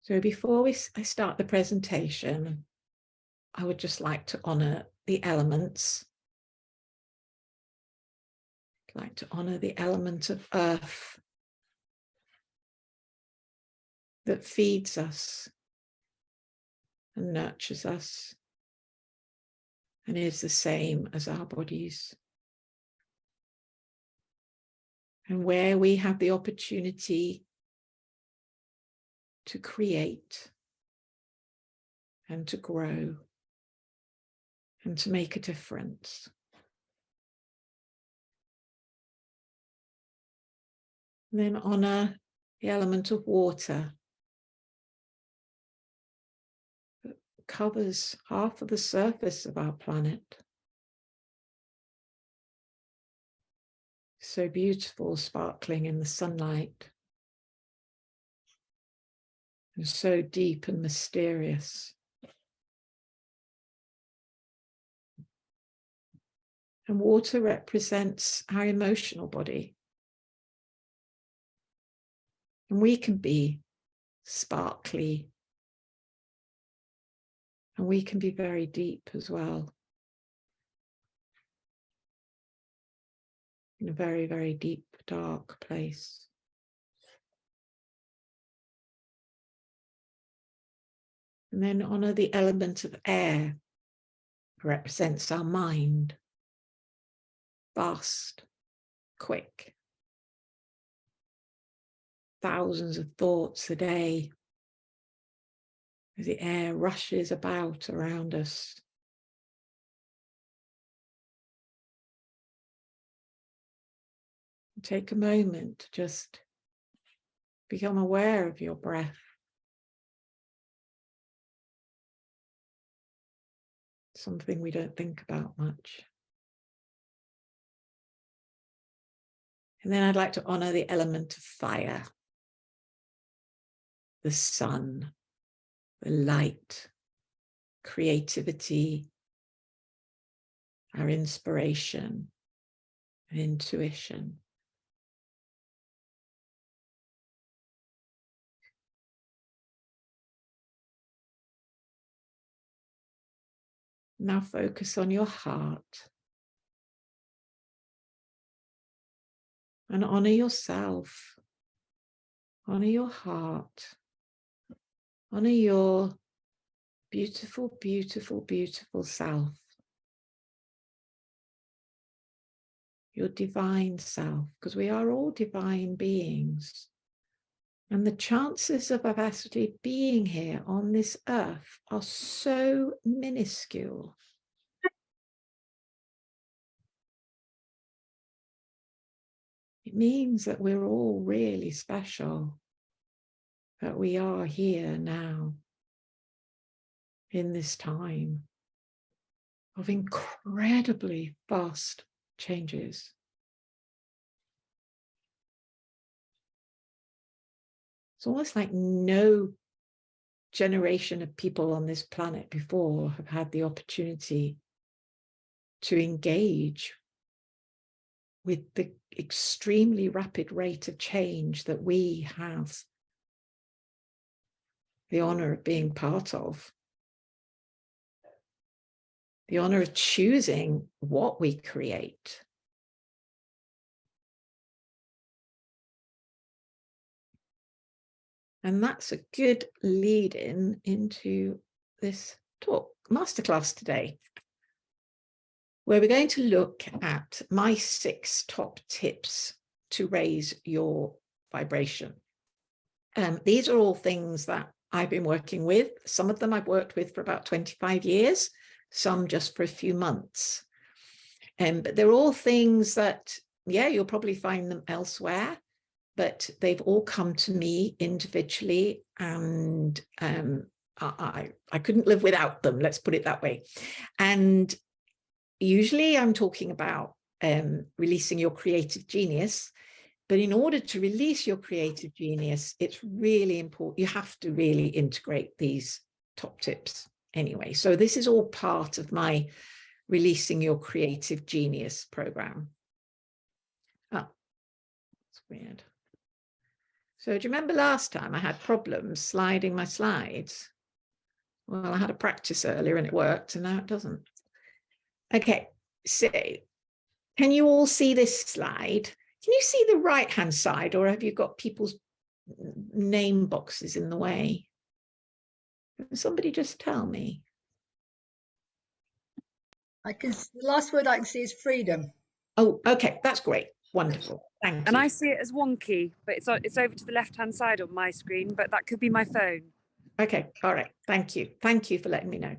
So before I start the presentation, I would just like to honor the elements. I'd like to honor the element of earth that feeds us and nurtures us and is the same as our bodies. And where we have the opportunity to create and to grow and to make a difference. And then honor the element of water that covers half of the surface of our planet. So beautiful, sparkling in the sunlight. And so deep and mysterious. And water represents our emotional body. And we can be sparkly. And we can be very deep as well. In a very, very deep, dark place. And then honor the element of air, represents our mind. Fast, quick. Thousands of thoughts a day. As the air rushes about around us. Take a moment to just become aware of your breath. Something we don't think about much. And then I'd like to honor the element of fire. The sun, the light, creativity, our inspiration, and intuition. Now focus on your heart. And honor yourself. Honor your heart. Honor your beautiful, beautiful, beautiful self. Your divine self, because we are all divine beings. And the chances of us actually being here on this earth are so minuscule. It means that we're all really special, that we are here now, in this time of incredibly fast changes. It's almost like no generation of people on this planet before have had the opportunity to engage with the extremely rapid rate of change that we have the honor of being part of. The honor of choosing what we create. And that's a good lead-in into this talk, masterclass today, where we're going to look at my 6 top tips to raise your vibration. These are all things that I've been working with. Some of them I've worked with for about 25 years, some just for a few months. But they're all things that, yeah, you'll probably find them elsewhere, but they've all come to me individually, and I couldn't live without them, let's put it that way. And usually I'm talking about releasing your creative genius, but in order to release your creative genius, it's really important. You have to really integrate these top tips anyway. So this is all part of my Releasing Your Creative Genius program. Oh, that's weird. So do you remember last time I had problems sliding my slides? Well, I had a practice earlier and it worked, and now it doesn't. Okay, so can you all see this slide? Can you see the right-hand side, or have you got people's name boxes in the way? Somebody just tell me. The last word I can see is freedom. Oh, okay, that's great. Wonderful. Thank you. And I see it as wonky, but it's over to the left-hand side on my screen, but that could be my phone. Okay, all right. Thank you. Thank you for letting me know.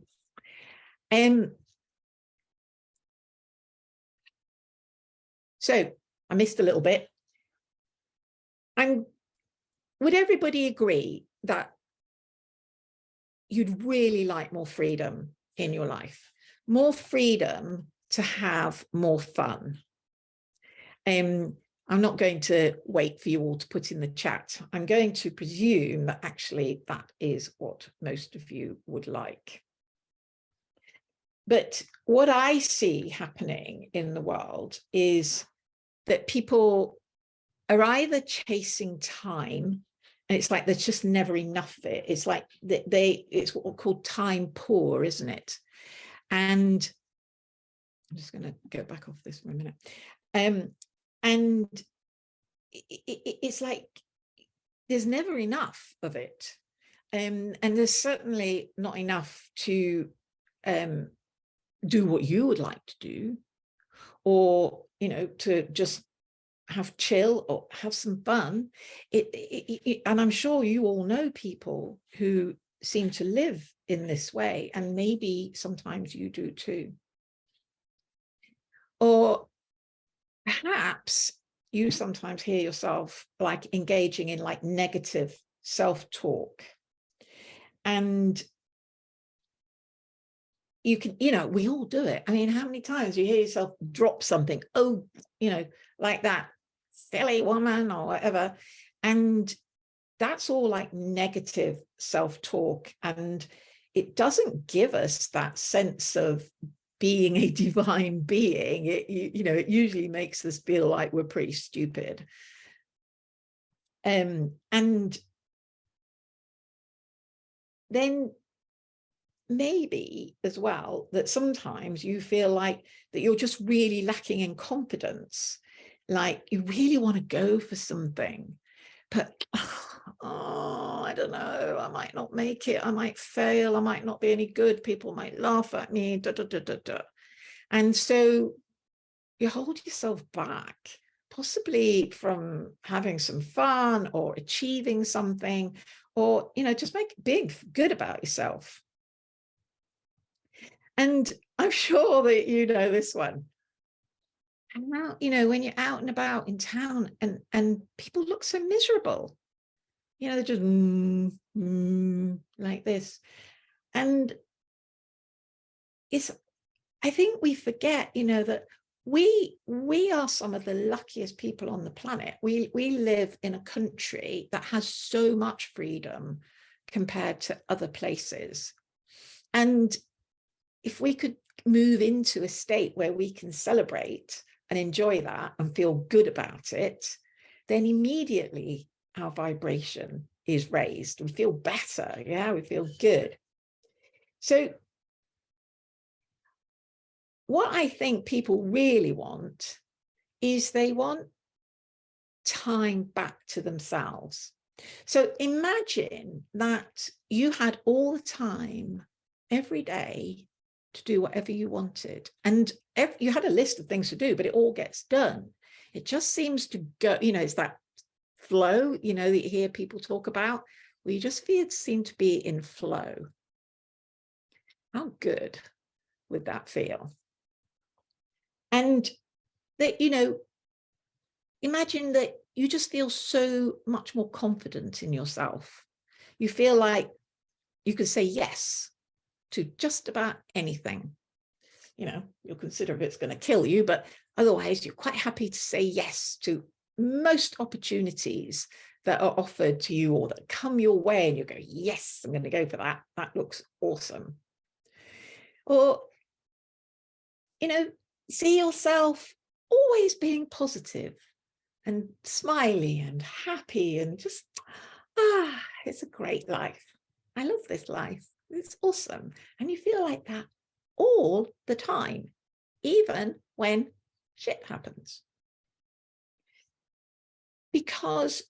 So I missed a little bit. Would everybody agree that you'd really like more freedom in your life? More freedom to have more fun? I'm not going to wait for you all to put in the chat. I'm going to presume that actually that is what most of you would like. But what I see happening in the world is that people are either chasing time, and it's like there's just never enough of it. It's like it's what we call time poor, isn't it? And I'm just going to go back off this for a minute. And it's like there's never enough of it. And there's certainly not enough to do what you would like to do, or, you know, to just have chill or have some fun. And I'm sure you all know people who seem to live in this way, and maybe sometimes you do too. Or perhaps you sometimes hear yourself like engaging in like negative self-talk. And you can, you know, we all do it. I mean, how many times you hear yourself drop something, oh, you know, like that silly woman or whatever. And that's all like negative self-talk. And it doesn't give us that sense of being a divine being. You know, it usually makes us feel like we're pretty stupid. And then maybe as well that sometimes you feel like that you're just really lacking in confidence, like you really want to go for something, but oh, I don't know, I might not make it, I might fail, I might not be any good, people might laugh at me, and so you hold yourself back, possibly from having some fun or achieving something, or, you know, just being good about yourself. And I'm sure that you know this one. And now, you know, when you're out and about in town and people look so miserable, you know, they're just like this. And I think we forget, you know, that we are some of the luckiest people on the planet. We live in a country that has so much freedom compared to other places. And if we could move into a state where we can celebrate and enjoy that and feel good about it, then immediately our vibration is raised. We feel better. Yeah, we feel good. So what I think people really want is they want time back to themselves. So imagine that you had all the time every day to do whatever you wanted, and you had a list of things to do, but it all gets done. It just seems to go, you know, it's that flow, you know, that you hear people talk about, where you just seem to be in flow. How good would that feel? And that, you know, imagine that you just feel so much more confident in yourself. You feel like you can say yes to just about anything. You know, you'll consider if it's going to kill you, but otherwise you're quite happy to say yes to most opportunities that are offered to you or that come your way, and you go, yes, I'm going to go for that. That looks awesome. Or, you know, see yourself always being positive, and smiley and happy and just, it's a great life. I love this life. It's awesome. And you feel like that all the time, even when shit happens. Because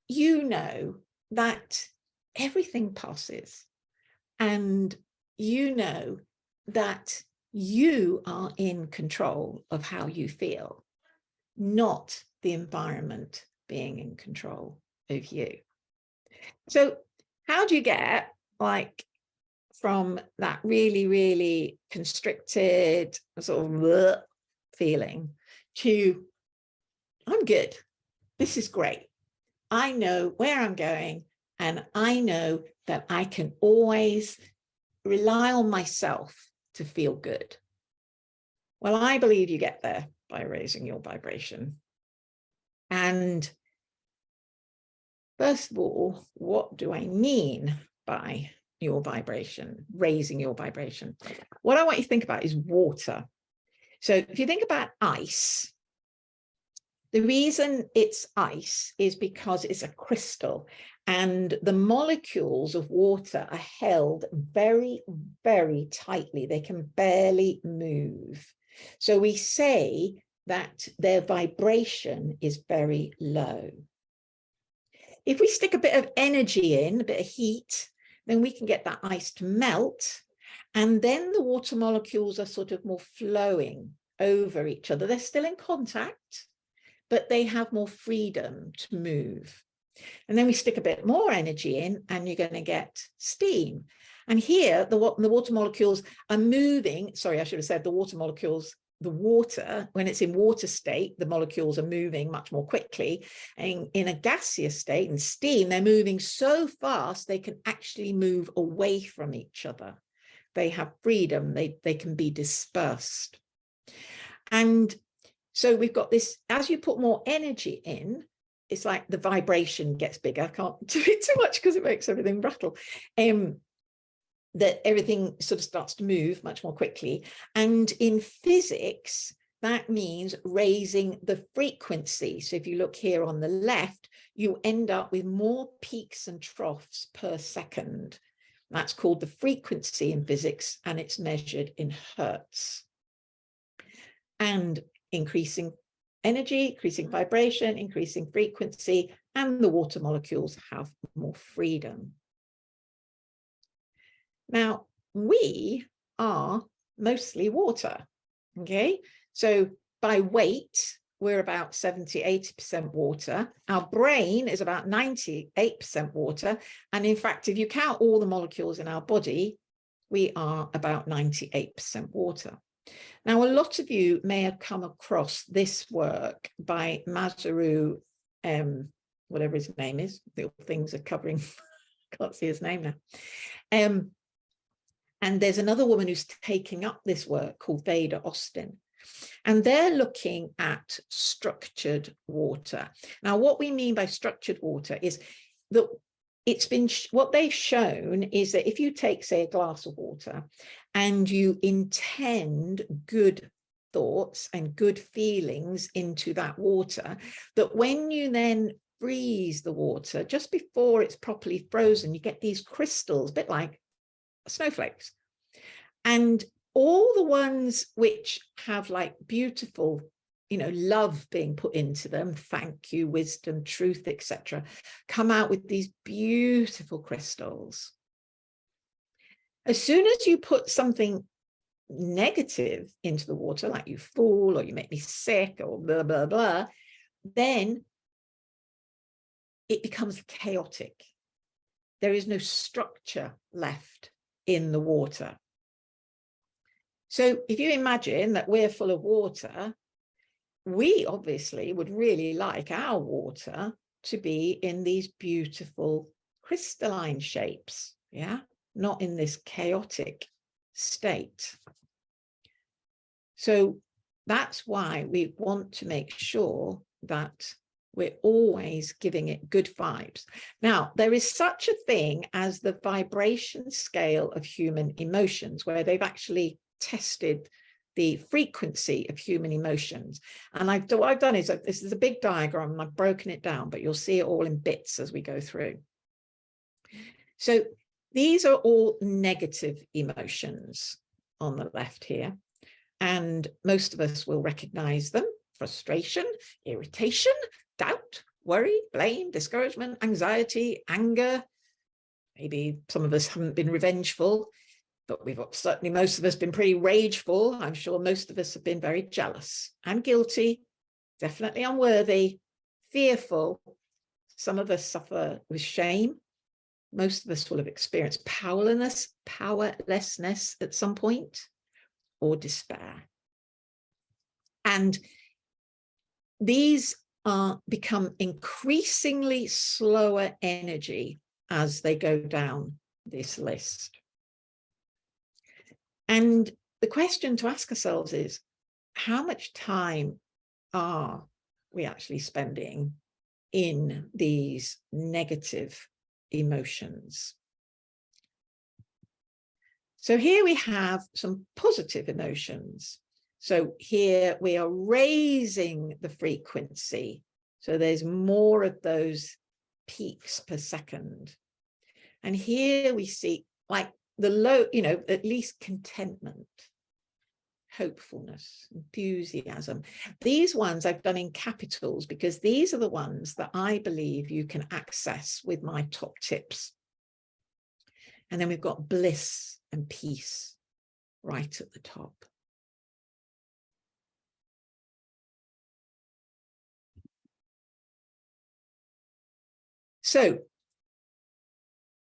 you know that everything passes, and you know that you are in control of how you feel, not the environment being in control of you. So how do you get like from that really, really constricted sort of feeling to, I'm good, this is great, I know where I'm going, and I know that I can always rely on myself to feel good? Well, I believe you get there by raising your vibration. And first of all, what do I mean by your vibration, raising your vibration? What I want you to think about is water. So if you think about ice, the reason it's ice is because it's a crystal, and the molecules of water are held very, very tightly. They can barely move. So we say that their vibration is very low. If we stick a bit of energy in, a bit of heat, then we can get that ice to melt. And then the water molecules are sort of more flowing over each other. They're still in contact, but they have more freedom to move. And then we stick a bit more energy in, and you're going to get steam. And here, the water molecules are moving. Sorry, I should have said the water molecules, the water, when it's in water state, the molecules are moving much more quickly. And in a gaseous state, in steam, they're moving so fast, they can actually move away from each other. They have freedom. They can be dispersed. And so we've got this, as you put more energy in, it's like the vibration gets bigger. I can't do it too much because it makes everything rattle. That everything sort of starts to move much more quickly. And in physics, that means raising the frequency. So if you look here on the left, you end up with more peaks and troughs per second. That's called the frequency in physics, and it's measured in hertz. And increasing energy, increasing vibration, increasing frequency, and the water molecules have more freedom. Now, we are mostly water, okay? So by weight, we're about 70–80% water. Our brain is about 98% water. And in fact, if you count all the molecules in our body, we are about 98% water. Now, a lot of you may have come across this work by Masaru, whatever his name is. The things are covering, can't see his name now. And there's another woman who's taking up this work called Veda Austin. And they're looking at structured water. Now, what we mean by structured water is that it's been, what they've shown is that if you take, say, a glass of water and you intend good thoughts and good feelings into that water, that when you then freeze the water, just before it's properly frozen, you get these crystals, a bit like snowflakes. And all the ones which have like beautiful, you know, love being put into them, thank you, wisdom, truth, etc., come out with these beautiful crystals. As soon as you put something negative into the water, like you fool, or you make me sick, or blah, blah, blah, then it becomes chaotic. There is no structure left in the water. So if you imagine that we're full of water, we obviously would really like our water to be in these beautiful crystalline shapes, yeah, not in this chaotic state. So that's why we want to make sure that we're always giving it good vibes. Now, there is such a thing as the vibration scale of human emotions, where they've actually tested the frequency of human emotions. And what I've done is, this is a big diagram and I've broken it down, but you'll see it all in bits as we go through. So these are all negative emotions on the left here. And most of us will recognize them: frustration, irritation, doubt, worry, blame, discouragement, anxiety, anger. Maybe some of us haven't been revengeful, but we've certainly, most of us, been pretty rageful. I'm sure most of us have been very jealous and guilty, definitely unworthy, fearful. Some of us suffer with shame. Most of us will have experienced powerlessness at some point, or despair. And these become increasingly slower energy as they go down this list. And the question to ask ourselves is, how much time are we actually spending in these negative emotions? So here we have some positive emotions. So here we are raising the frequency. So there's more of those peaks per second. And here we see like the low, at least contentment, hopefulness, enthusiasm. These ones I've done in capitals because these are the ones that I believe you can access with my top tips. And then we've got bliss and peace right at the top. So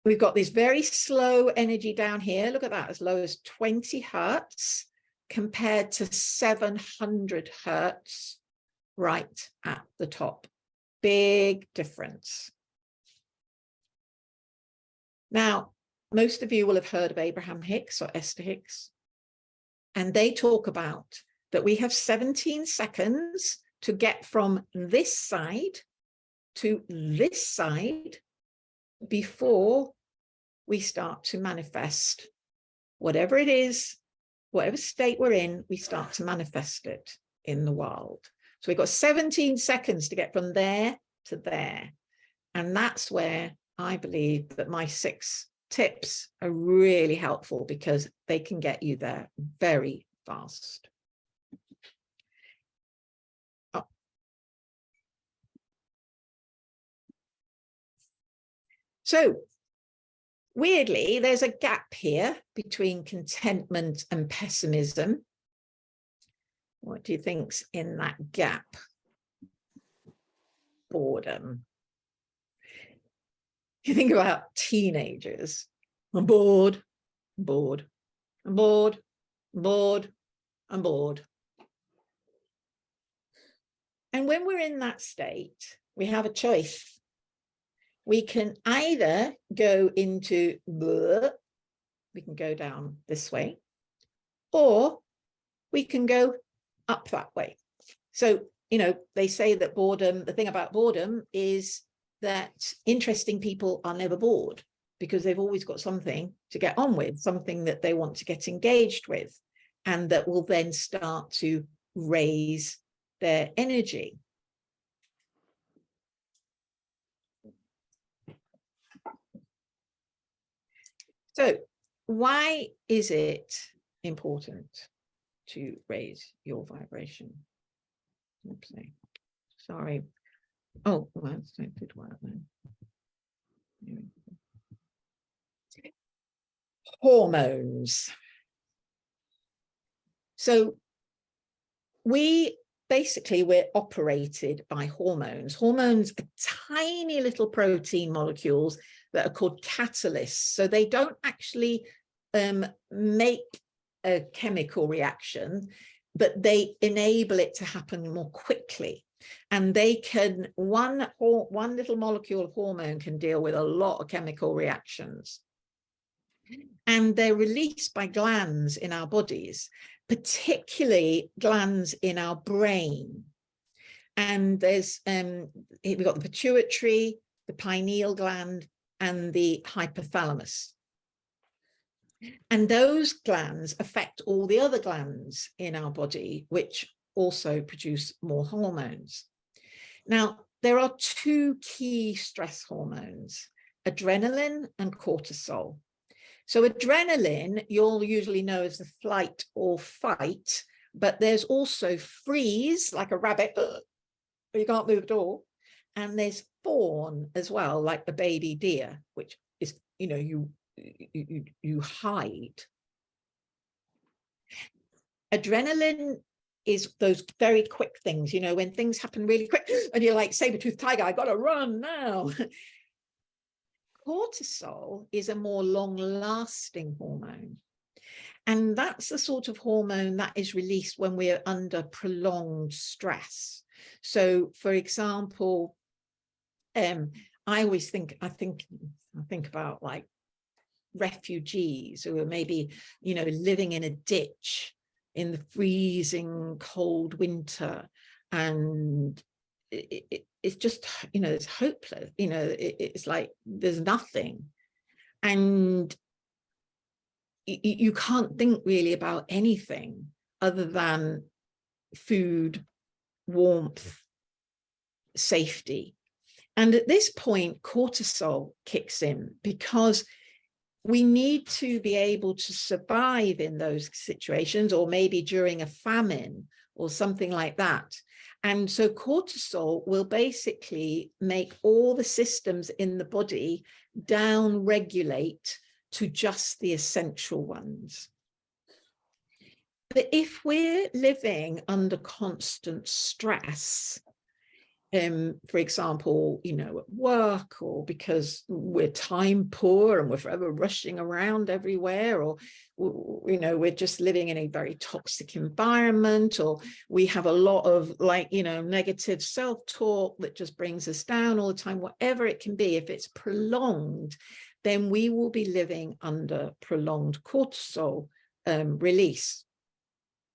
we've got this very slow energy down here. Look at that, as low as 20 hertz compared to 700 hertz right at the top. Big difference. Now, most of you will have heard of Abraham Hicks or Esther Hicks, and they talk about that we have 17 seconds to get from this side to this side before we start to manifest whatever it is, whatever state we're in, we start to manifest it in the world. So we've got 17 seconds to get from there to there. And that's where I believe that my 6 tips are really helpful, because they can get you there very fast. Oh. So weirdly, there's a gap here between contentment and pessimism. What do you think's in that gap? Boredom. You think about teenagers. I'm bored, I'm bored, I'm bored, I'm bored, I'm bored. And when we're in that state, we have a choice. We can either go into bleh, we can go down this way, or we can go up that way. So, they say that boredom, the thing about boredom is that interesting people are never bored, because they've always got something to get on with, something that they want to get engaged with, and that will then start to raise their energy. So why is it important to raise your vibration? Oopsie. Sorry. Oh, well, that's not good work then. Hormones. So we're operated by hormones. Hormones are tiny little protein molecules that are called catalysts. So they don't actually make a chemical reaction, but they enable it to happen more quickly. And they can, one little molecule of hormone can deal with a lot of chemical reactions. And they're released by glands in our bodies, particularly glands in our brain. And there's, we've got the pituitary, the pineal gland, and the hypothalamus. And those glands affect all the other glands in our body, which also produce more hormones. Now, there are two key stress hormones, adrenaline and cortisol. So adrenaline, you'll usually know as the flight or fight, but there's also freeze, like a rabbit, you can't move at all. And there's fawn as well, like the baby deer, which is, you know, you hide. Adrenaline is those very quick things, you know, when things happen really quick and you're like saber-toothed tiger, I gotta run now. Cortisol is a more long-lasting hormone. And that's the sort of hormone that is released when we're under prolonged stress. So, for example, I always think about like refugees who are maybe, you know, living in a ditch in the freezing cold winter, and it's just, you know, it's hopeless, you know, it's like there's nothing, and you can't think really about anything other than food, warmth, safety. And at this point, cortisol kicks in because we need to be able to survive in those situations, or maybe during a famine or something like that. And so cortisol will basically make all the systems in the body down regulate to just the essential ones. But if we're living under constant stress, for example, you know, at work, or because we're time poor and we're forever rushing around everywhere, or, you know, we're just living in a very toxic environment, or we have a lot of, like, you know, negative self-talk that just brings us down all the time, whatever it can be, if it's prolonged, then we will be living under prolonged cortisol release,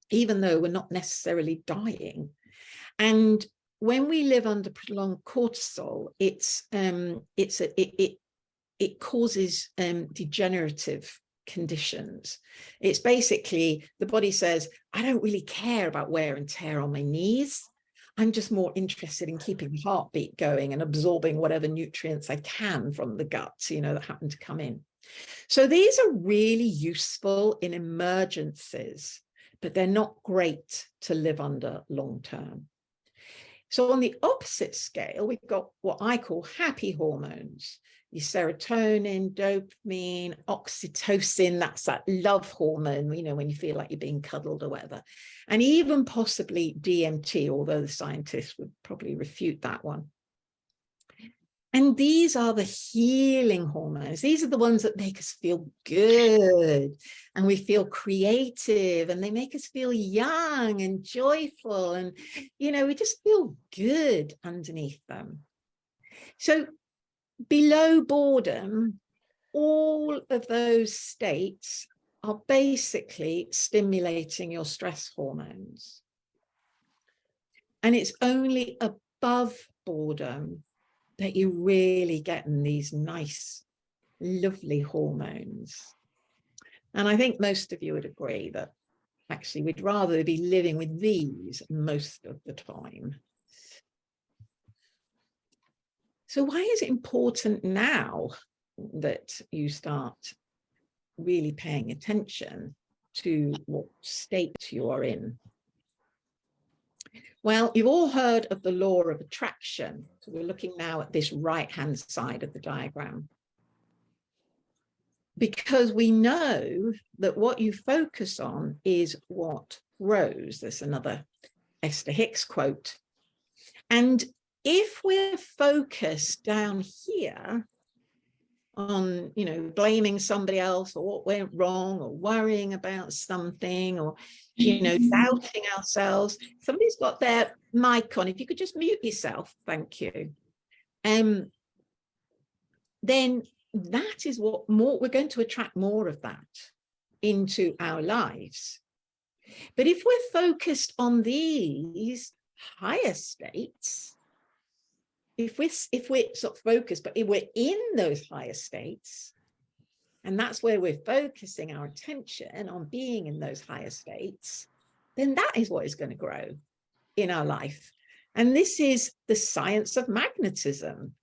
even though we're not necessarily dying. And when we live under prolonged cortisol, it causes degenerative conditions. It's basically, the body says, I don't really care about wear and tear on my knees. I'm just more interested in keeping the heartbeat going and absorbing whatever nutrients I can from the guts, you know, that happen to come in. So these are really useful in emergencies, but they're not great to live under long term. So on the opposite scale, we've got what I call happy hormones, your serotonin, dopamine, oxytocin, that's that love hormone, you know, when you feel like you're being cuddled or whatever, and even possibly DMT, although the scientists would probably refute that one. And these are the healing hormones. These are the ones that make us feel good, and we feel creative, and they make us feel young and joyful. And, you know, we just feel good underneath them. So below boredom, all of those states are basically stimulating your stress hormones. And it's only above boredom that you're really getting these nice, lovely hormones. And I think most of you would agree that actually we'd rather be living with these most of the time. So why is it important now that you start really paying attention to what state you are in? Well, you've all heard of the law of attraction. So we're looking now at this right-hand side of the diagram. Because we know that what you focus on is what grows. There's another Esther Hicks quote. And if we're focused down here on, you know, blaming somebody else or what went wrong, or worrying about something, or, you know, doubting ourselves. Somebody's got their mic on. If you could just mute yourself, thank you. Then that is what more we're going to attract, more of that into our lives. But if we're focused on these higher states, if we're sort of focused, but if we're in those higher states, and that's where we're focusing our attention on being in those higher states, then that is what is going to grow in our life. And this is the science of magnetism,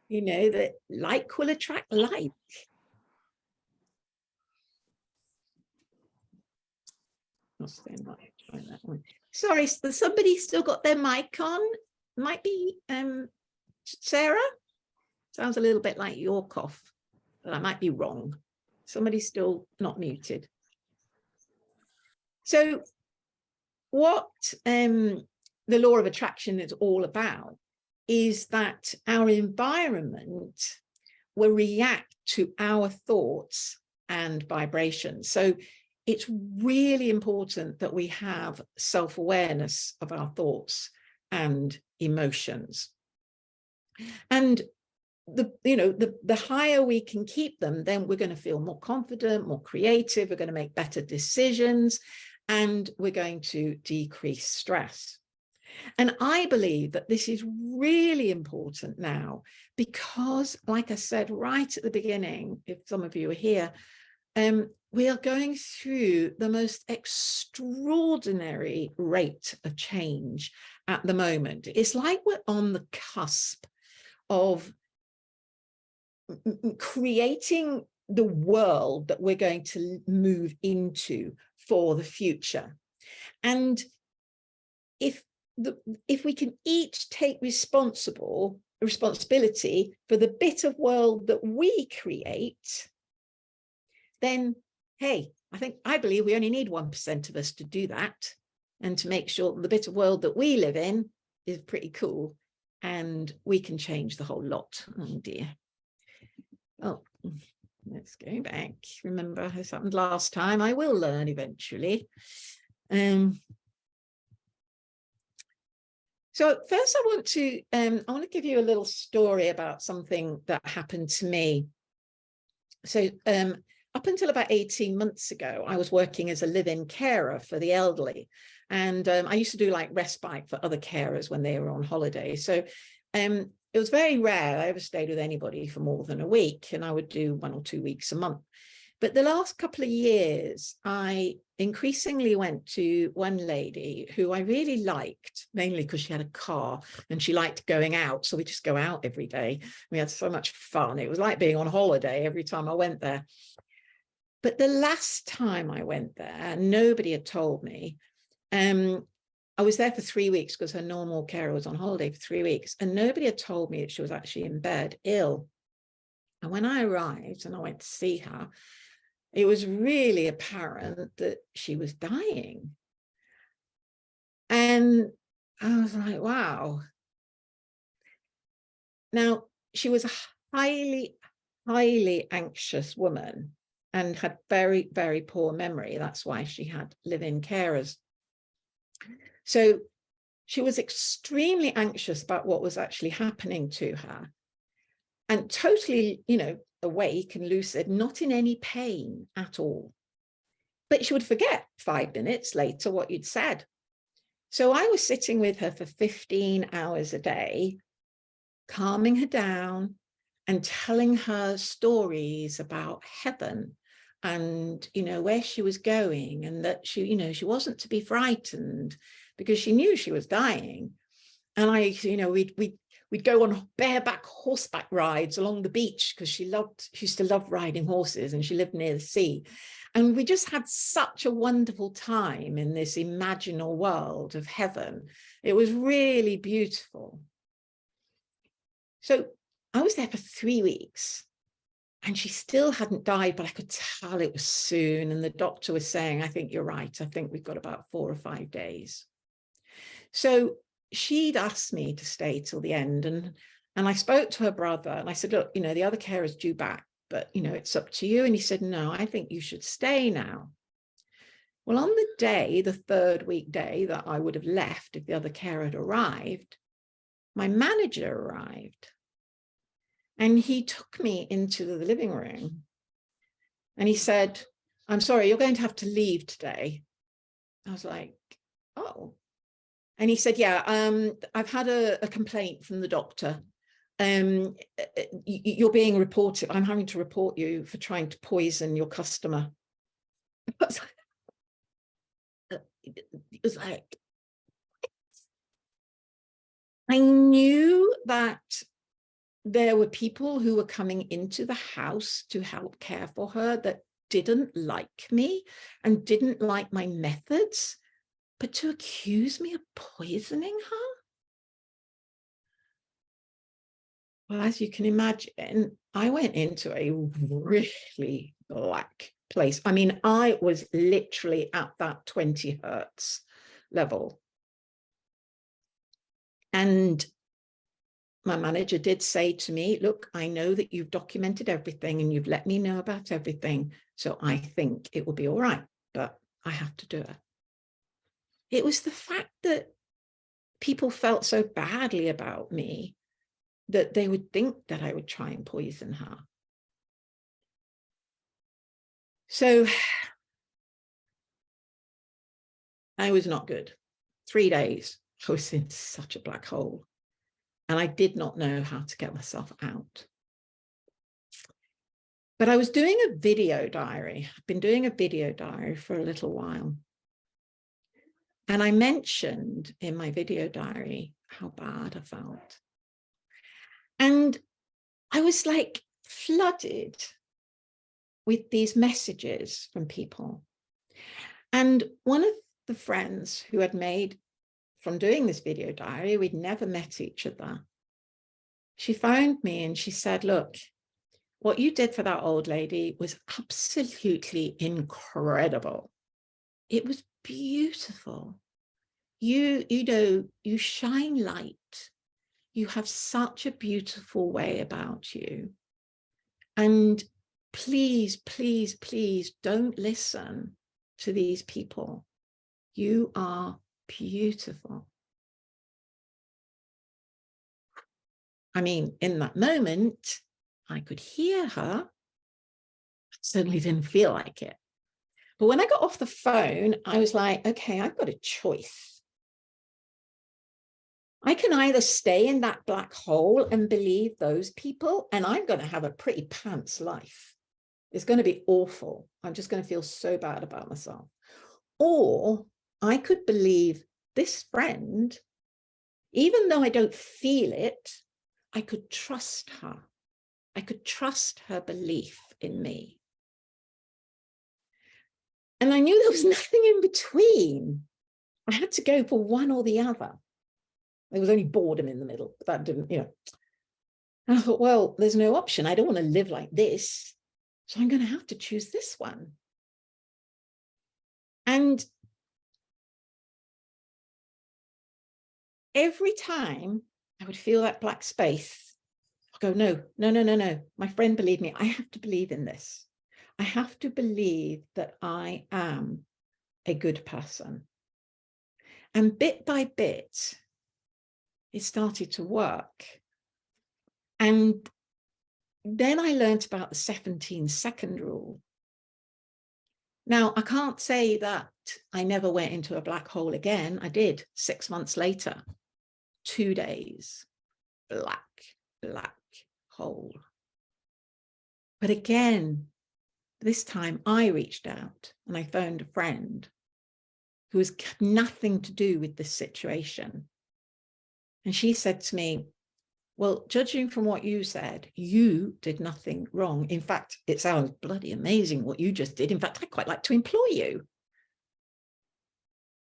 you know, that like will attract like. Sorry, somebody still got their mic on? Might be Sarah? Sounds a little bit like your cough, but I might be wrong. Somebody's still not muted. So what the law of attraction is all about is that our environment will react to our thoughts and vibrations. So it's really important that we have self-awareness of our thoughts and emotions. And the higher we can keep them, then we're going to feel more confident, more creative, we're going to make better decisions, and we're going to decrease stress. And I believe that this is really important now because, like I said right at the beginning, if some of you are here, we are going through the most extraordinary rate of change at the moment. It's like we're on the cusp of creating the world that we're going to move into for the future. And if we can each take responsibility for the bit of world that we create, then, hey, I believe we only need 1% of us to do that and to make sure that the bit of world that we live in is pretty cool and we can change the whole lot. Oh dear. Oh, let's go back. Remember this happened last time. I will learn eventually. So first I want to give you a little story about something that happened to me. So up until about 18 months ago, I was working as a live-in carer for the elderly. And I used to do like respite for other carers when they were on holiday. So it was very rare I ever stayed with anybody for more than a week, and I would do 1 or 2 weeks a month. But the last couple of years, I increasingly went to one lady who I really liked, mainly because she had a car and she liked going out. So we just go out every day. We had so much fun. It was like being on holiday every time I went there. But the last time I went there, nobody had told me. I was there for 3 weeks because her normal carer was on holiday for 3 weeks, and nobody had told me that she was actually in bed ill. And when I arrived and I went to see her, it was really apparent that she was dying. And I was like, wow. Now, she was a highly, highly anxious woman and had very, very poor memory. That's why she had live-in carers. So she was extremely anxious about what was actually happening to her, and totally, awake and lucid, not in any pain at all. But she would forget 5 minutes later what you'd said. So I was sitting with her for 15 hours a day, calming her down and telling her stories about heaven and, where she was going, and that she wasn't to be frightened because she knew she was dying. And we'd go on bareback horseback rides along the beach because she used to love riding horses, and she lived near the sea. And we just had such a wonderful time in this imaginal world of heaven. It was really beautiful. So I was there for 3 weeks and she still hadn't died, but I could tell it was soon. And the doctor was saying, I think you're right. I think we've got about 4 or 5 days. So she'd asked me to stay till the end. And I spoke to her brother and I said, look, the other carer's due back, but, it's up to you. And he said, no, I think you should stay now. Well, on the day, the 3rd week day that I would have left if the other carer had arrived, my manager arrived. And he took me into the living room and he said, I'm sorry, you're going to have to leave today. I was like, oh. And he said, yeah, I've had a complaint from the doctor. you're being reported. I'm having to report you for trying to poison your customer. It was like, I knew that there were people who were coming into the house to help care for her that didn't like me and didn't like my methods, but to accuse me of poisoning her? Well, as you can imagine, I went into a really black place. I mean, I was literally at that 20 hertz level. And my manager did say to me, look, I know that you've documented everything and you've let me know about everything. So I think it will be all right, but I have to do it. It was the fact that people felt so badly about me that they would think that I would try and poison her. So I was not good. 3 days, I was in such a black hole, and I did not know how to get myself out. But I was doing a video diary. I've been doing a video diary for a little while. And I mentioned in my video diary how bad I felt. And I was like flooded with these messages from people. And one of the friends who had made from doing this video diary, we'd never met each other. She phoned me and she said, look, what you did for that old lady was absolutely incredible. It was beautiful. You know, you shine light. You have such a beautiful way about you. And please, please, please don't listen to these people. You are beautiful. I mean, in that moment, I could hear her. I certainly didn't feel like it. But when I got off the phone, I was like, okay, I've got a choice. I can either stay in that black hole and believe those people, and I'm going to have a pretty pants life. It's going to be awful. I'm just going to feel so bad about myself. Or I could believe this friend, even though I don't feel it, I could trust her. I could trust her belief in me. And I knew there was nothing in between. I had to go for one or the other. There was only boredom in the middle, but that didn't, you know. And I thought, well, there's no option. I don't want to live like this. So I'm going to have to choose this one. And every time I would feel that black space, I'd go, no, no, no, no, no. My friend believed me. I have to believe in this. I have to believe that I am a good person. And bit by bit, it started to work. And then I learned about the 17-second rule. Now, I can't say that I never went into a black hole again. I did 6 months later, 2 days, black hole. But again, this time I reached out and I phoned a friend who has nothing to do with this situation. And she said to me, well, judging from what you said, you did nothing wrong. In fact, it sounds bloody amazing what you just did. In fact, I'd quite like to employ you.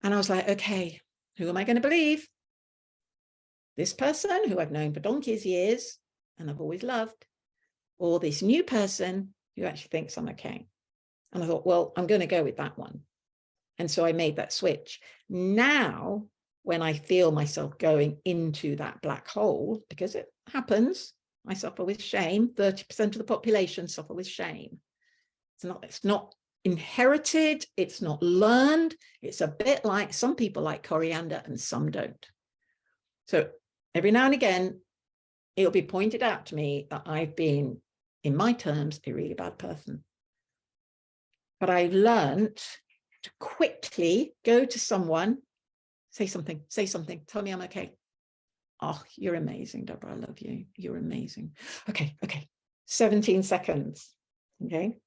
And I was like, okay, who am I going to believe? This person who I've known for donkey's years and I've always loved, or this new person who actually thinks I'm okay? And I thought, well, I'm going to go with that one. And so I made that switch. Now, when I feel myself going into that black hole, because it happens, I suffer with shame. 30% of the population suffer with shame. It's not inherited. It's not learned. It's a bit like some people like coriander and some don't. So every now and again, it'll be pointed out to me that I've been, in my terms, a really bad person. But I've learned to quickly go to someone, say something, tell me I'm okay. Oh, you're amazing, Deborah. I love you. You're amazing. Okay. 17 seconds. Okay.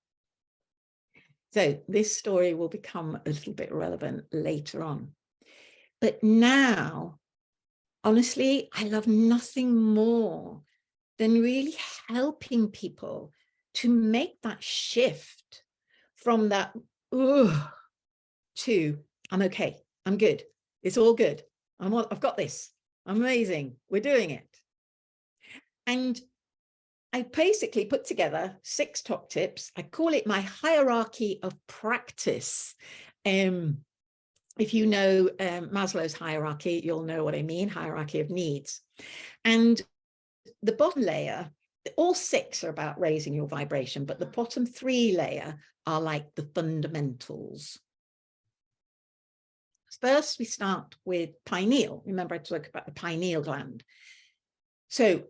So this story will become a little bit relevant later on. But now, honestly, I love nothing more than really helping people to make that shift from that, ugh, to I'm okay, I'm good, it's all good, I've got this, I'm amazing, we're doing it. And I basically put together 6 top tips. I call it my hierarchy of practice. If you know Maslow's hierarchy, you'll know what I mean, hierarchy of needs. And the bottom layer, all 6 are about raising your vibration, but the bottom 3 layer are like the fundamentals. First, we start with pineal. Remember, I talked about the pineal gland. So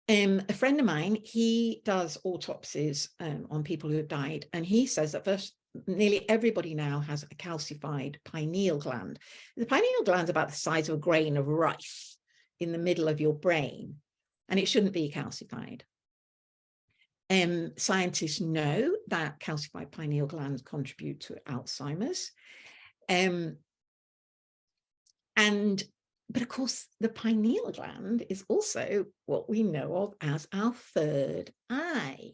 a friend of mine, he does autopsies on people who have died, and he says that first, nearly everybody now has a calcified pineal gland. The pineal gland is about the size of a grain of rice in the middle of your brain, and it shouldn't be calcified. Scientists know that calcified pineal glands contribute to Alzheimer's. But of course, the pineal gland is also what we know of as our third eye.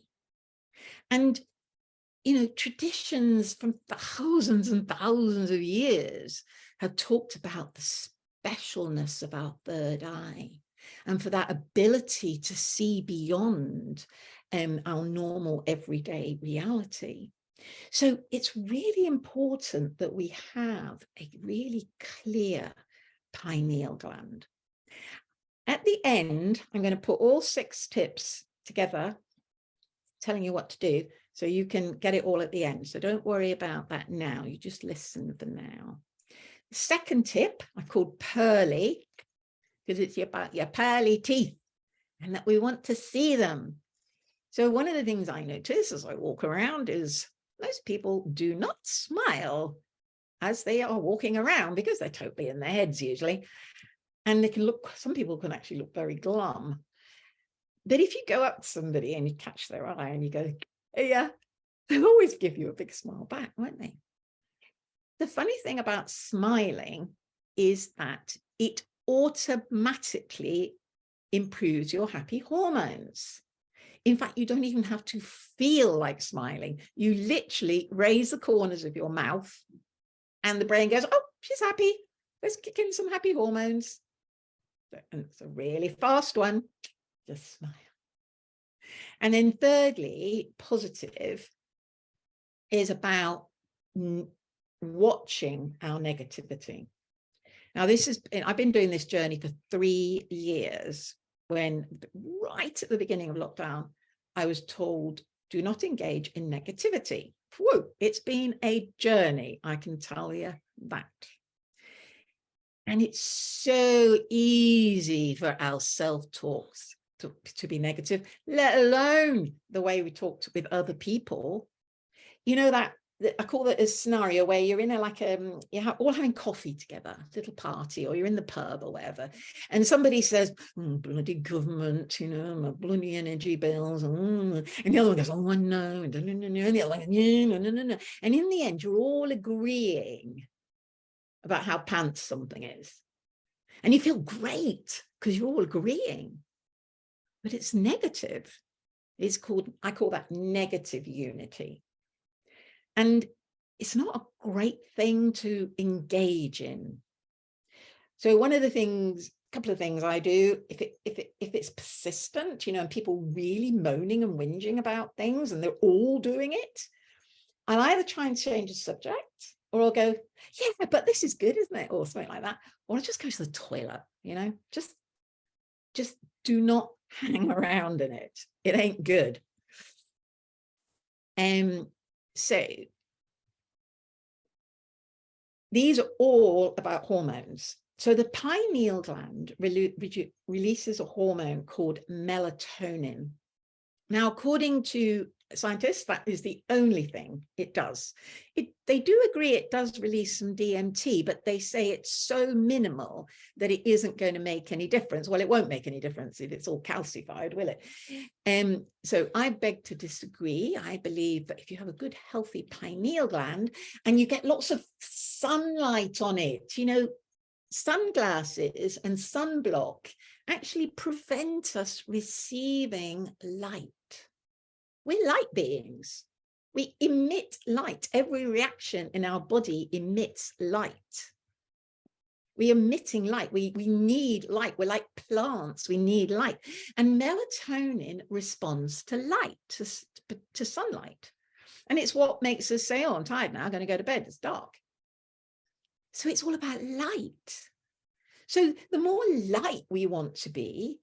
And, you know, traditions from thousands and thousands of years have talked about the specialness of our third eye and for that ability to see beyond our normal everyday reality. So it's really important that we have a really clear pineal gland. At the end, I'm going to put all 6 tips together, telling you what to do, so you can get it all at the end. So don't worry about that now. You just listen for now. The second tip I called pearly, because it's about your pearly teeth and that we want to see them. So one of the things I notice as I walk around is most people do not smile as they are walking around because they're totally in their heads usually. And they can look, some people can actually look very glum. But if you go up to somebody and you catch their eye and you go, hey, yeah, they'll always give you a big smile back, won't they? The funny thing about smiling is that it automatically improves your happy hormones. In fact, you don't even have to feel like smiling. You literally raise the corners of your mouth and the brain goes, oh, she's happy. Let's kick in some happy hormones. And it's a really fast one. Just smile. And then thirdly, positive is about watching our negativity. Now, I've been doing this journey for 3 years, when right at the beginning of lockdown, I was told, do not engage in negativity. Whoa, it's been a journey, I can tell you that. And it's so easy for our self-talks to be negative, let alone the way we talk with other people. You know, that I call it a scenario where you're in you're all having coffee together, little party, or you're in the pub or whatever, and somebody says, bloody government, you know, my bloody energy bills, and the other one goes, oh, I know, and the other one goes, no. And in the end, you're all agreeing about how pants something is. And you feel great because you're all agreeing, but it's negative. I call that negative unity. And it's not a great thing to engage in. So one of the things, a couple of things I do, if it's persistent, you know, and people really moaning and whinging about things and they're all doing it, I'll either try and change the subject, or I'll go, yeah, but this is good, isn't it? Or something like that. Or I'll just go to the toilet, you know, just do not hang around in it. It ain't good. So these are all about hormones. So the pineal gland releases a hormone called melatonin. Now, according to scientists, that is the only thing it does. They do agree it does release some DMT, but they say it's so minimal that it isn't going to make any difference. Well, it won't make any difference if it's all calcified, will it? So I beg to disagree. I believe that if you have a good, healthy pineal gland and you get lots of sunlight on it, you know, sunglasses and sunblock actually prevent us receiving light. We're light beings. We emit light. Every reaction in our body emits light. We're emitting light. We need light. We're like plants. We need light. And melatonin responds to light, to sunlight. And it's what makes us say, oh, I'm tired now, I'm going to go to bed. It's dark. So it's all about light. So the more light we want to be,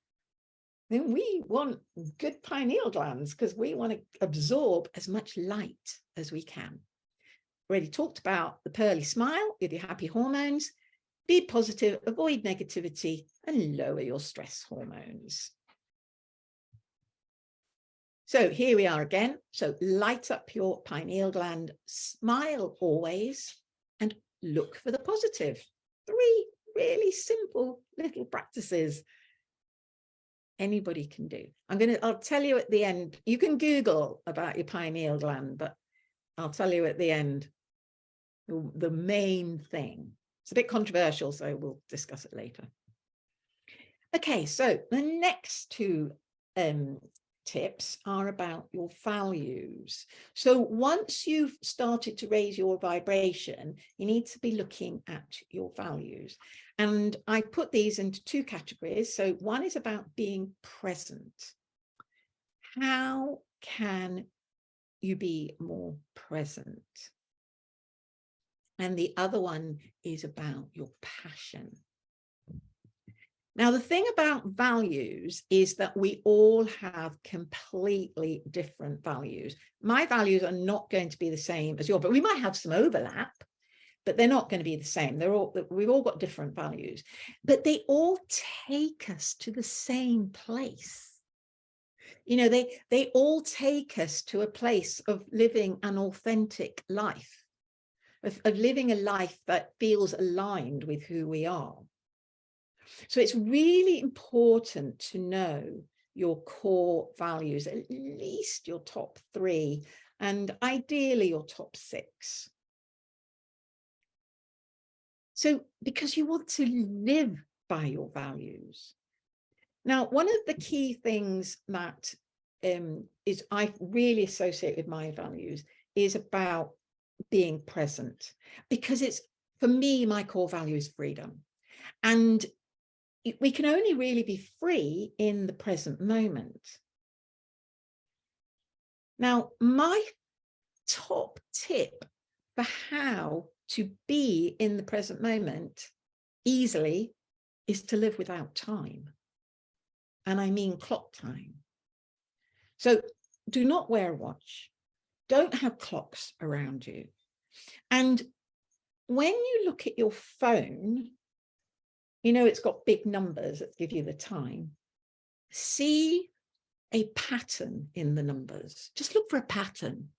then we want good pineal glands because we want to absorb as much light as we can. Already talked about the pearly smile, give you happy hormones, be positive, avoid negativity, and lower your stress hormones. So here we are again. So light up your pineal gland, smile always, and look for the positive. 3 really simple little practices anybody can do. I'll tell you at the end. You can Google about your pineal gland, but I'll tell you at the end the main thing. It's a bit controversial, so we'll discuss it later. Okay, so the next 2 tips are about your values. So once you've started to raise your vibration, you need to be looking at your values. And I put these into 2 categories. So one is about being present. How can you be more present? And the other one is about your passion. Now, the thing about values is that we all have completely different values. My values are not going to be the same as yours, but we might have some overlap, but they're not going to be the same. We've all got different values, but they all take us to the same place. You know, they all take us to a place of living an authentic life, of living a life that feels aligned with who we are. So it's really important to know your core values, at least your top 3, and ideally your top 6. So because you want to live by your values. Now, one of the key things that I really associate with my values is about being present, because it's, for me, my core value is freedom. And we can only really be free in the present moment. Now, my top tip for how to be in the present moment easily is to live without time. And I mean clock time. So do not wear a watch. Don't have clocks around you. And when you look at your phone, you know, it's got big numbers that give you the time. See a pattern in the numbers. Just look for a pattern.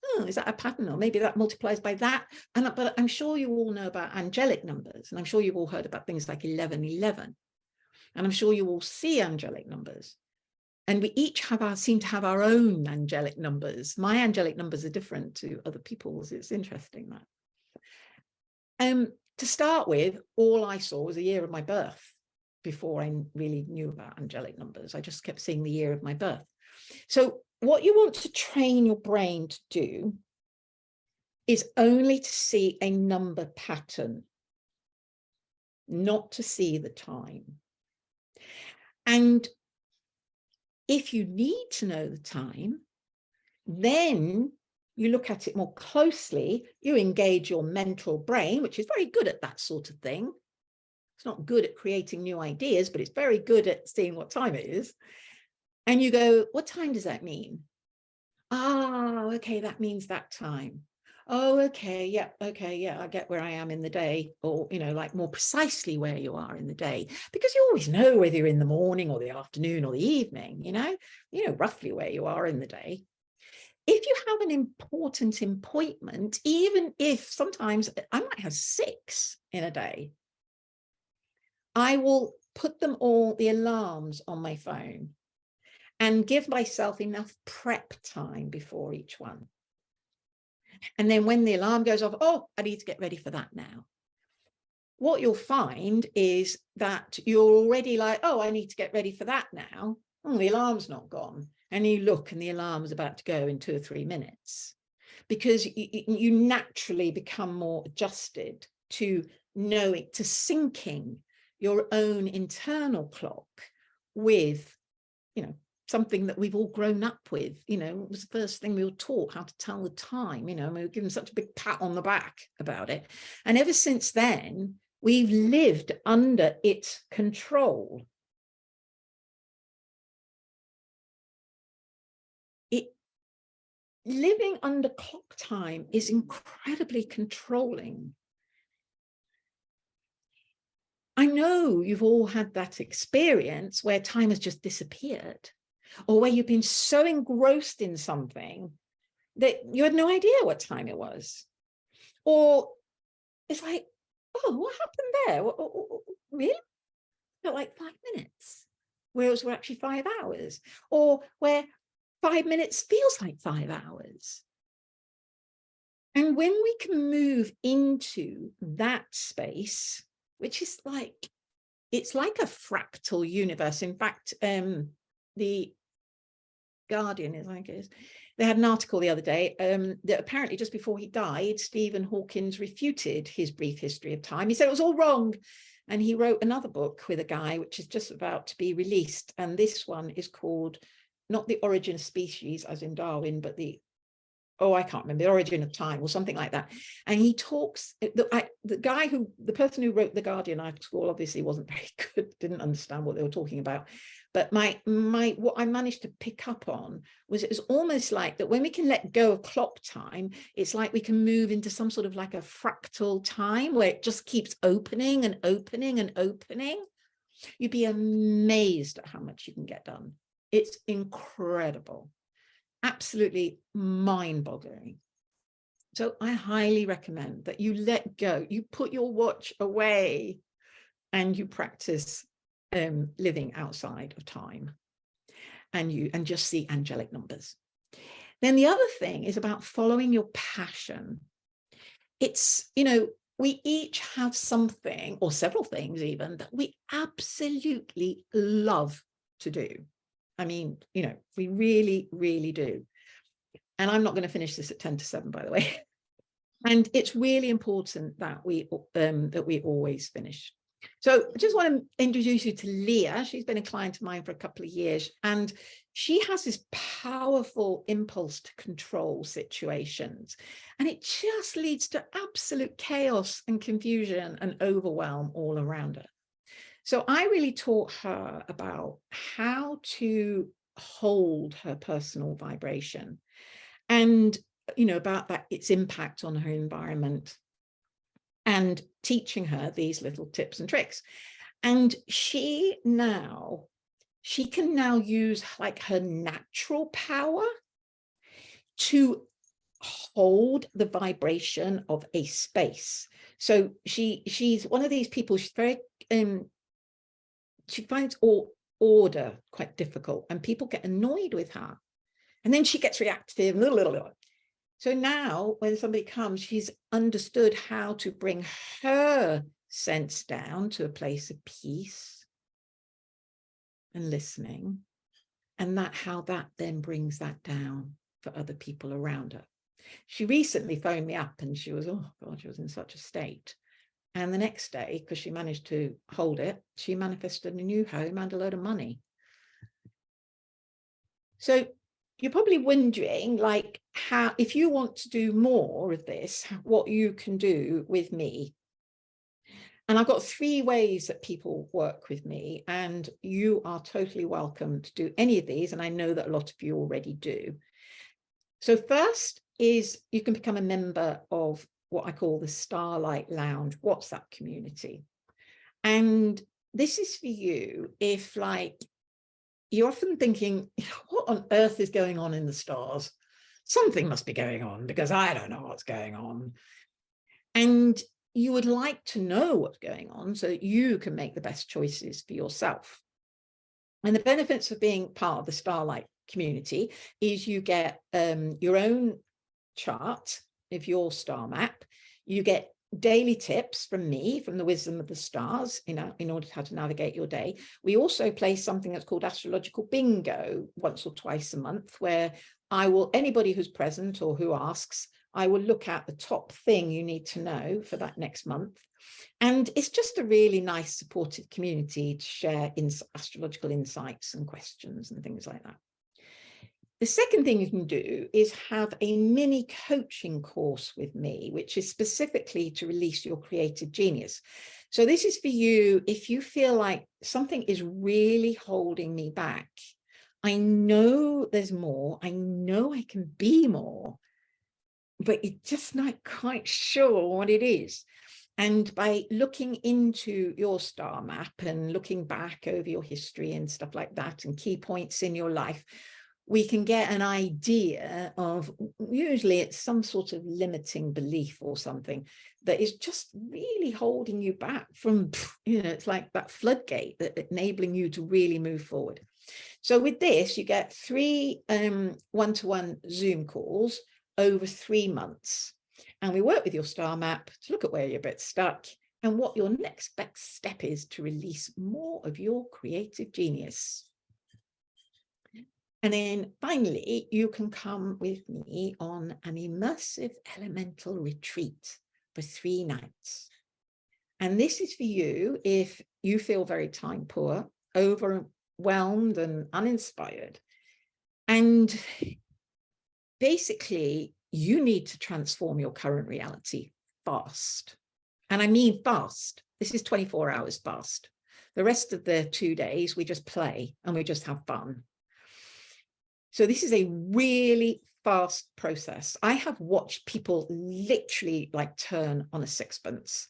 Oh, is that a pattern? Or maybe that multiplies by that. But I'm sure you all know about angelic numbers. And I'm sure you've all heard about things like 1111. And I'm sure you all see angelic numbers. And we each seem to have our own angelic numbers. My angelic numbers are different to other people's. It's interesting that. To start with, all I saw was the year of my birth before I really knew about angelic numbers. I just kept seeing the year of my birth. So what you want to train your brain to do is only to see a number pattern, not to see the time. And if you need to know the time, then you look at it more closely, you engage your mental brain, which is very good at that sort of thing. It's not good at creating new ideas, but it's very good at seeing what time it is. And you go, what time does that mean? Ah, okay, that means that time. oh, okay, yeah, I get where I am in the day, or, you know, like more precisely where you are in the day, because you always know whether you're in the morning or the afternoon or the evening, you know roughly where you are in the day. If you have an important appointment, even if sometimes I might have 6 in a day, I will put them all, the alarms on my phone, and give myself enough prep time before each one. And then when the alarm goes off, oh, I need to get ready for that now. What you'll find is that you're already like, oh, I need to get ready for that now. Oh, the alarm's not gone. And you look and the alarm's about to go in 2 or 3 minutes, because you naturally become more adjusted to knowing, to syncing your own internal clock with, something that we've all grown up with. It was the first thing we were taught, how to tell the time, and we were given such a big pat on the back about it. And ever since then, we've lived under its control. Living under clock time is incredibly controlling. I know you've all had that experience where time has just disappeared, or where you've been so engrossed in something that you had no idea what time it was. Or it's like, oh, what happened there? Really? Felt like 5 minutes, whereas we're actually 5 hours. Or where 5 minutes feels like 5 hours. And when we can move into that space, which is like, it's like a fractal universe. In fact, the Guardian is, I guess, they had an article the other day that apparently just before he died, Stephen Hawking refuted his brief history of time. He said it was all wrong. And he wrote another book with a guy, which is just about to be released. And this one is called, not The Origin of Species, as in Darwin, but I can't remember, The Origin of Time or something like that. And he talks, the person who wrote The Guardian article obviously wasn't very good, didn't understand what they were talking about. But what I managed to pick up on was, it was almost like that when we can let go of clock time, it's like we can move into some sort of like a fractal time where it just keeps opening and opening and opening. You'd be amazed at how much you can get done. It's incredible. Absolutely mind-boggling. So I highly recommend that you let go, you put your watch away, and you practice living outside of time, and just see angelic numbers. Then the other thing is about following your passion. It's, we each have something, or several things even, that we absolutely love to do. I mean, we really, really do. And I'm not going to finish this at 10 to 7, by the way. And it's really important that we always finish. So I just want to introduce you to Leah. She's been a client of mine for a couple of years, and she has this powerful impulse to control situations. And it just leads to absolute chaos and confusion and overwhelm all around her. So I really taught her about how to hold her personal vibration, and about that, its impact on her environment, and teaching her these little tips and tricks. And she can now use like her natural power to hold the vibration of a space. So she's one of these people, she's very she finds order quite difficult, and people get annoyed with her, and then she gets reactive. So now when somebody comes, she's understood how to bring her sense down to a place of peace and listening, and how that then brings that down for other people around her. She recently phoned me up, and she was, oh God, she was in such a state. And the next day, because she managed to hold it, she manifested a new home and a load of money. So you're probably wondering, like, how, if you want to do more of this, what you can do with me. And I've got 3 ways that people work with me, and you are totally welcome to do any of these. And I know that a lot of you already do. So first is you can become a member of what I call the Starlight Lounge WhatsApp community. And this is for you if, like, you're often thinking, what on earth is going on in the stars? Something must be going on because I don't know what's going on. And you would like to know what's going on so that you can make the best choices for yourself. And the benefits of being part of the Starlight community is you get your own chart of your star map. You get daily tips from me, from the wisdom of the stars, in order to how to navigate your day. We also play something that's called astrological bingo once or twice a month, where anybody who's present or who asks, I will look at the top thing you need to know for that next month. And it's just a really nice supportive community to share astrological insights and questions and things like that. The second thing you can do is have a mini coaching course with me, which is specifically to release your creative genius. So this is for you if you feel like something is really holding me back. I know there's more. I know I can be more, but you're just not quite sure what it is. And by looking into your star map and looking back over your history and stuff like that, and key points in your life, we can get an idea of, usually it's some sort of limiting belief or something that is just really holding you back from, it's like that floodgate that enabling you to really move forward. So with this, you get 3 one-to-one Zoom calls over 3 months. And we work with your star map to look at where you're a bit stuck and what your next best step is to release more of your creative genius. And then finally, you can come with me on an immersive elemental retreat for 3 nights. And this is for you if you feel very time poor, overwhelmed and uninspired. And basically, you need to transform your current reality fast. And I mean fast. This is 24 hours fast. The rest of the 2 days, we just play and we just have fun. So this is a really fast process. I have watched people literally like turn on a sixpence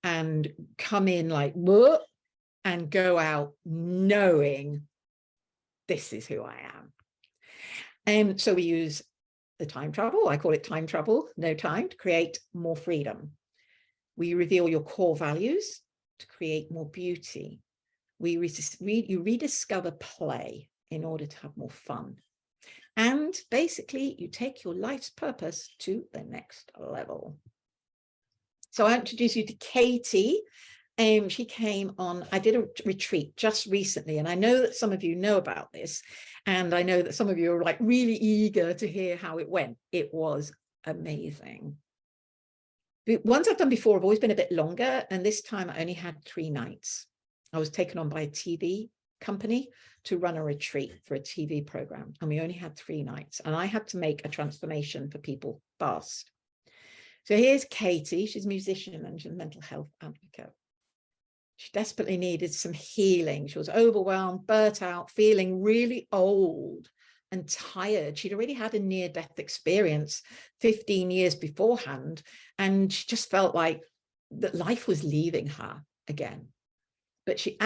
and come in like, whoa, and go out knowing this is who I am. And so we use the time travel. I call it time travel, no time, to create more freedom. We reveal your core values to create more beauty. You rediscover play in order to have more fun. And basically, you take your life's purpose to the next level. So I introduce you to Katie. She came on, I did a retreat just recently, and I know that some of you know about this, and I know that some of you are like really eager to hear how it went. It was amazing. The ones I've done before have always been a bit longer, and this time I only had 3 nights. I was taken on by a TV company to run a retreat for a TV program, and we only had 3 nights, and I had to make a transformation for people fast. So here's Katie. She's a musician and she's a mental health advocate. She desperately needed some healing. She was overwhelmed, burnt out, feeling really old and tired. She'd already had a near-death experience 15 years beforehand, and she just felt like that life was leaving her again. But she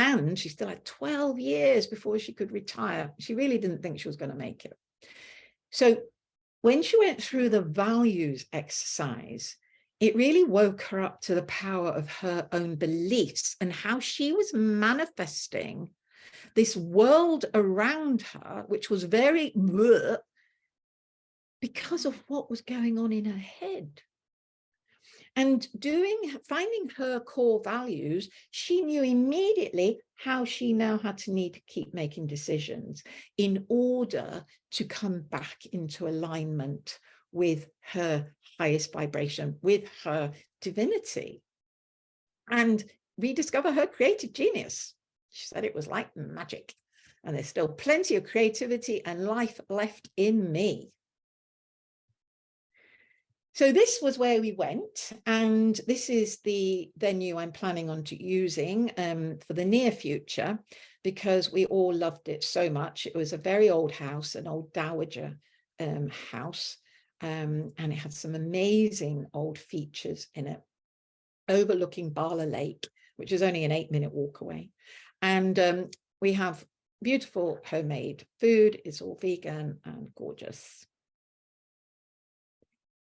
still had 12 years before she could retire. She really didn't think she was going to make it. So when she went through the values exercise, it really woke her up to the power of her own beliefs and how she was manifesting this world around her, which was very bleh, because of what was going on in her head. And finding her core values, she knew immediately how she now had to need to keep making decisions in order to come back into alignment with her highest vibration, with her divinity, and rediscover her creative genius. She said it was like magic, and there's still plenty of creativity and life left in me. So this was where we went, and this is the venue I'm planning on using for the near future, because we all loved it so much. It was a very old house, an old dowager house, and it had some amazing old features in it, overlooking Bala Lake, which is only an 8-minute walk away. And we have beautiful homemade food. It's all vegan and gorgeous.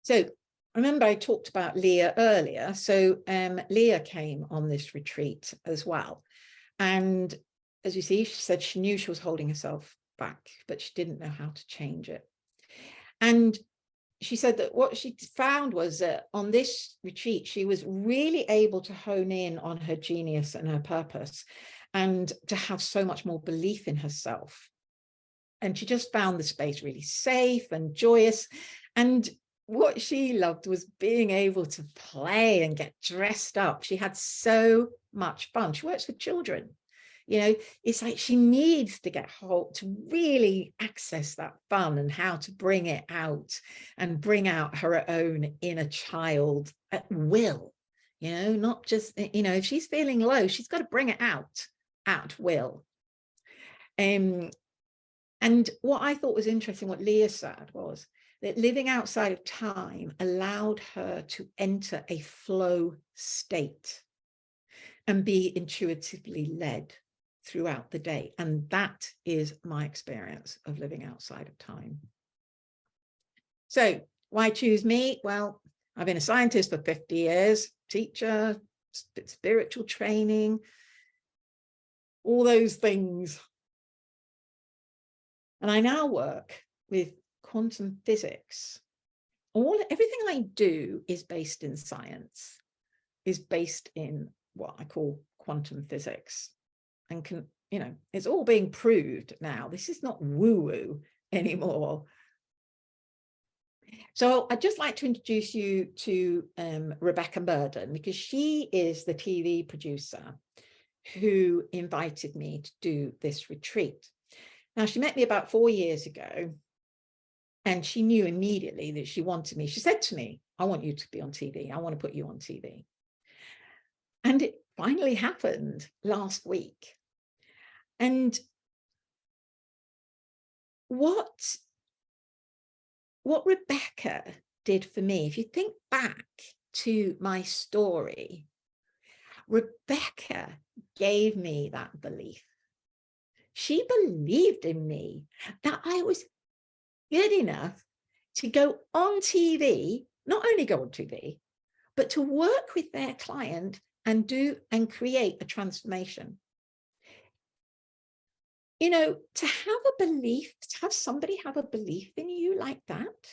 So remember I talked about Leah earlier. So Leah came on this retreat as well. And as you see, she said she knew she was holding herself back, but she didn't know how to change it. And she said that what she found was that on this retreat, she was really able to hone in on her genius and her purpose, and to have so much more belief in herself. And she just found the space really safe and joyous. And what she loved was being able to play and get dressed up. She had so much fun. She works with children. You know, it's like she needs to get hold to really access that fun and how to bring it out and bring out her own inner child at will, you know, not just, you know, if she's feeling low, she's got to bring it out at will. And what I thought was interesting, what Leah said was that living outside of time allowed her to enter a flow state and be intuitively led throughout the day. And that is my experience of living outside of time. So why choose me? Well, I've been a scientist for 50 years, teacher, spiritual training, all those things. And I now work with quantum physics. Everything I do is based in science, is based in what I call quantum physics. And you know, it's all being proved now. This is not woo-woo anymore. So I'd just like to introduce you to Rebecca Murden, because she is the TV producer who invited me to do this retreat. Now, she met me about 4 years ago, and she knew immediately that she wanted me. She said to me, I want you to be on TV. I want to put you on TV. And it finally happened last week. And what Rebecca did for me, if you think back to my story, Rebecca gave me that belief. She believed in me that I was good enough to go on TV, not only go on TV, but to work with their client and create a transformation. You know, to have a belief, to have somebody have a belief in you like that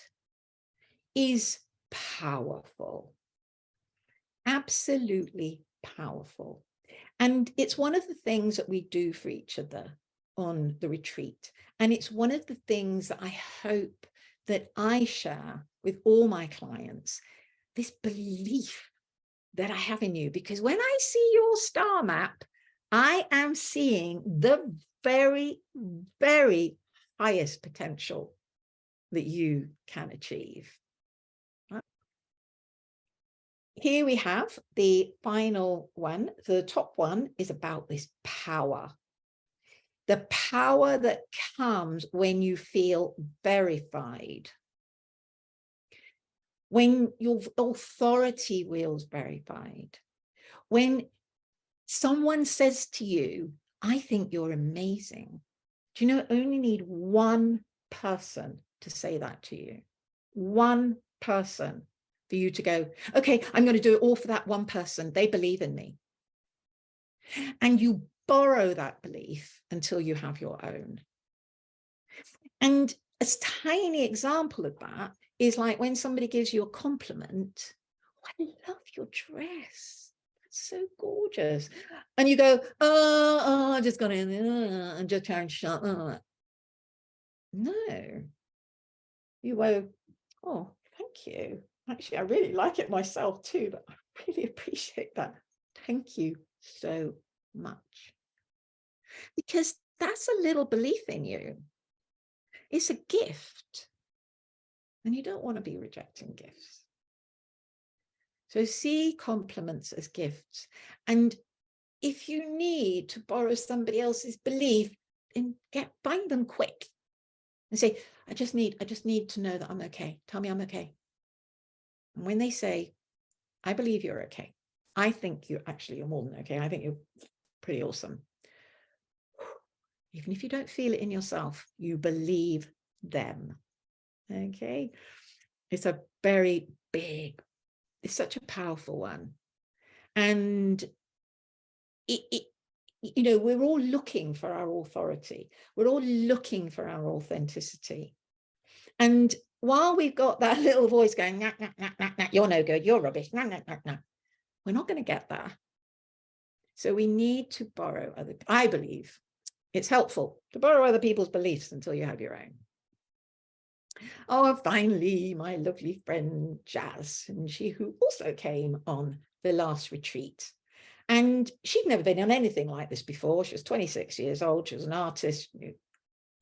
is powerful, absolutely powerful. And it's one of the things that we do for each other on the retreat. And it's one of the things that I hope that I share with all my clients, this belief that I have in you. Because when I see your star map, I am seeing the very, very highest potential that you can achieve. Here we have the final one. The top one is about this power. The power that comes when you feel verified. When your authority feels verified. When someone says to you, I think you're amazing. Do you know, only need one person to say that to you. One person for you to go, okay, I'm going to do it all for that one person. They believe in me. And you borrow that belief until you have your own. And a tiny example of that is like when somebody gives you a compliment. Oh, I love your dress. That's so gorgeous. And you go, oh, I just got in and just try and shut up. No. You go, oh, thank you. Actually, I really like it myself too, but I really appreciate that. Thank you so much. Because that's a little belief in you. It's a gift. And you don't want to be rejecting gifts. So see compliments as gifts. And if you need to borrow somebody else's belief, then find them quick. and say, I just need to know that I'm okay. Tell me I'm okay. And when they say, I believe you're okay, I think you're more than okay, I think you're pretty awesome. Even if you don't feel it in yourself, you believe them. Okay. It's a very big, it's such a powerful one. And you know, we're all looking for our authority. We're all looking for our authenticity. And while we've got that little voice going, nah, nah, nah, nah, nah, you're no good, you're rubbish, nah, nah, nah, nah, we're not going to get there. So we need to borrow I believe it's helpful to borrow other people's beliefs until you have your own. Oh, finally, my lovely friend Jazz, and she who also came on the last retreat. And she'd never been on anything like this before. She was 26 years old. She was an artist,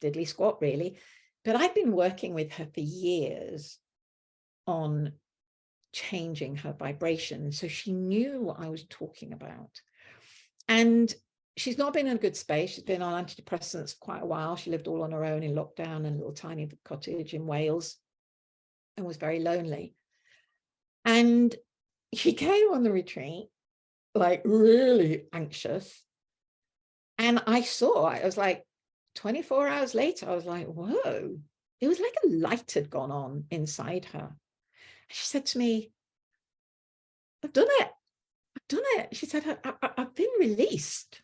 diddly squat, really. But I'd been working with her for years on changing her vibration. So she knew what I was talking about. And she's not been in a good space. She's been on antidepressants for quite a while. She lived all on her own in lockdown in a little tiny cottage in Wales and was very lonely. And she came on the retreat, like really anxious. And I was like, 24 hours later, I was like, whoa, it was like a light had gone on inside her. And she said to me, I've done it. I've done it. She said, I've been released.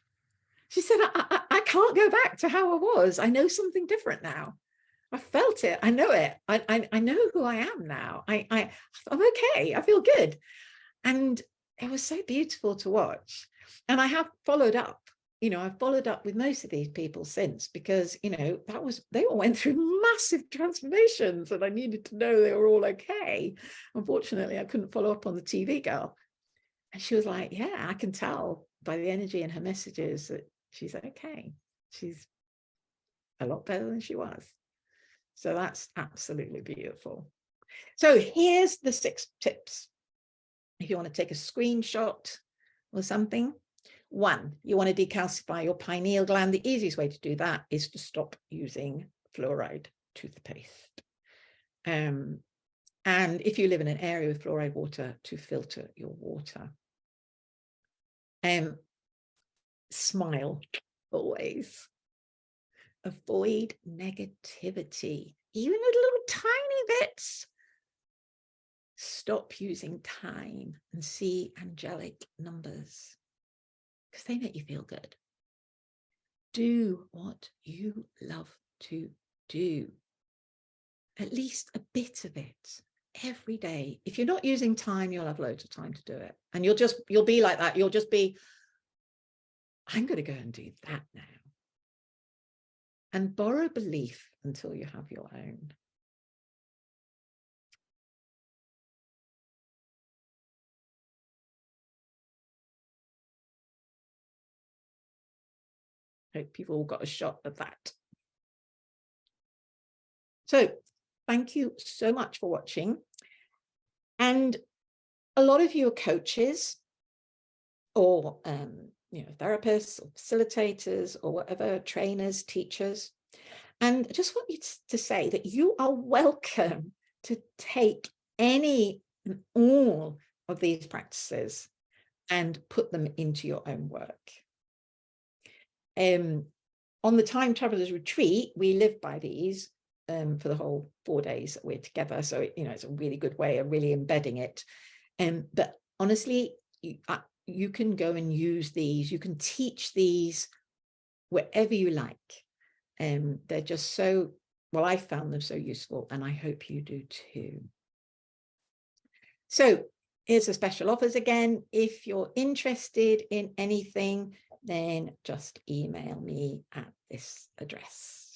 She said, I can't go back to how I was. I know something different now. I felt it. I know it. I know who I am now. I'm okay. I feel good. And it was so beautiful to watch. And I have followed up. You know, I've followed up with most of these people since, because, you know, they all went through massive transformations and I needed to know they were all okay. Unfortunately, I couldn't follow up on the TV girl. And she was like, yeah, I can tell by the energy in her messages that she's okay. She's a lot better than she was. So that's absolutely beautiful. So here's the 6 tips. If you want to take a screenshot or something. 1, you want to decalcify your pineal gland. The easiest way to do that is to stop using fluoride toothpaste. And if you live in an area with fluoride water, to filter your water. Smile always. Avoid negativity, even at little tiny bits. Stop using time and see angelic numbers, because they make you feel good. Do what you love to do. At least a bit of it every day. If you're not using time, you'll have loads of time to do it. And you'll be like that. You'll just be, I'm going to go and do that now. And borrow belief until you have your own. Hope you've all got a shot of that. So thank you so much for watching. And a lot of you are coaches or therapists or facilitators or whatever, trainers, teachers. And I just want you to say that you are welcome to take any and all of these practices and put them into your own work. On the Time Travelers Retreat, we live by these for the whole 4 days that we're together. So, it's a really good way of really embedding it. But honestly, you can go and use these. You can teach these wherever you like. They're just so, well, I found them so useful, and I hope you do too. So here's the special offers again. If you're interested in anything, then just email me at this address.